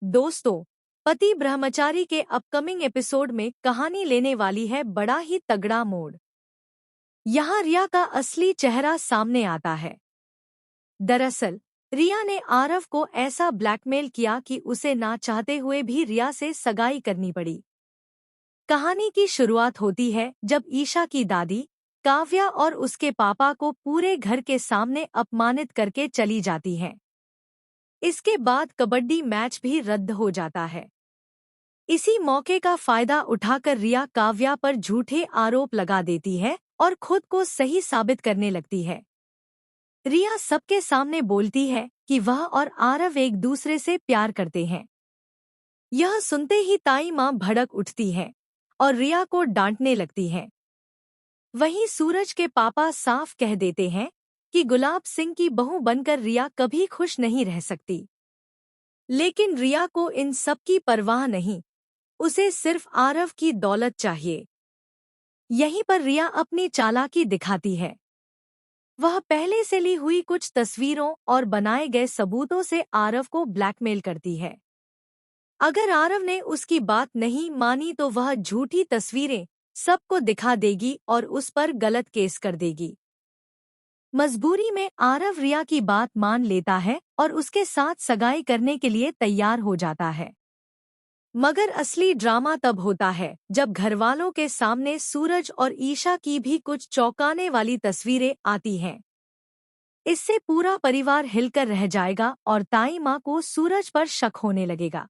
दोस्तों, पति ब्रह्मचारी के अपकमिंग एपिसोड में कहानी लेने वाली है बड़ा ही तगड़ा मोड़। यहाँ रिया का असली चेहरा सामने आता है। दरअसल रिया ने आरव को ऐसा ब्लैकमेल किया कि उसे ना चाहते हुए भी रिया से सगाई करनी पड़ी। कहानी की शुरुआत होती है जब ईशा की दादी काव्या और उसके पापा को पूरे घर के सामने अपमानित करके चली जाती हैं। इसके बाद कबड्डी मैच भी रद्द हो जाता है। इसी मौके का फायदा उठाकर रिया काव्या पर झूठे आरोप लगा देती है और खुद को सही साबित करने लगती है। रिया सबके सामने बोलती है कि वह और आरव एक दूसरे से प्यार करते हैं। यह सुनते ही ताई माँ भड़क उठती है और रिया को डांटने लगती है। वहीं सूरज के पापा साफ कह देते हैं कि गुलाब सिंह की बहू बनकर रिया कभी खुश नहीं रह सकती। लेकिन रिया को इन सब की परवाह नहीं, उसे सिर्फ आरव की दौलत चाहिए। यहीं पर रिया अपनी चालाकी दिखाती है। वह पहले से ली हुई कुछ तस्वीरों और बनाए गए सबूतों से आरव को ब्लैकमेल करती है। अगर आरव ने उसकी बात नहीं मानी तो वह झूठी तस्वीरें सबको दिखा देगी और उस पर गलत केस कर देगी। मजबूरी में आरव रिया की बात मान लेता है और उसके साथ सगाई करने के लिए तैयार हो जाता है। मगर असली ड्रामा तब होता है जब घरवालों के सामने सूरज और ईशा की भी कुछ चौंकाने वाली तस्वीरें आती हैं। इससे पूरा परिवार हिलकर रह जाएगा और ताई माँ को सूरज पर शक होने लगेगा।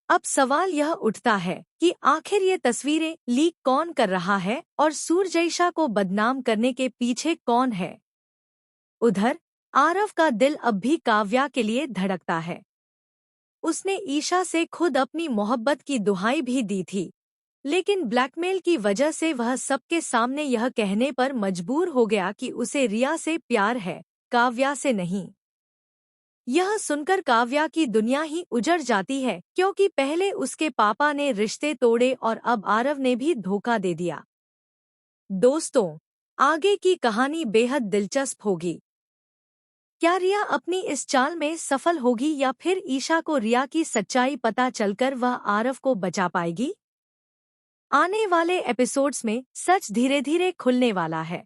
अब सवाल यह उठता है कि आखिर ये तस्वीरें लीक कौन कर रहा है और सूरजईशा को बदनाम करने के पीछे कौन है। उधर आरव का दिल अब भी काव्या के लिए धड़कता है। उसने ईशा से खुद अपनी मोहब्बत की दुहाई भी दी थी, लेकिन ब्लैकमेल की वजह से वह सबके सामने यह कहने पर मजबूर हो गया कि उसे रिया से प्यार है, काव्या से नहीं। यह सुनकर काव्या की दुनिया ही उजड़ जाती है, क्योंकि पहले उसके पापा ने रिश्ते तोड़े और अब आरव ने भी धोखा दे दिया। दोस्तों, आगे की कहानी बेहद दिलचस्प होगी। क्या रिया अपनी इस चाल में सफल होगी या फिर ईशा को रिया की सच्चाई पता चलकर वह आरव को बचा पाएगी? आने वाले एपिसोड्स में सच धीरे धीरे खुलने वाला है।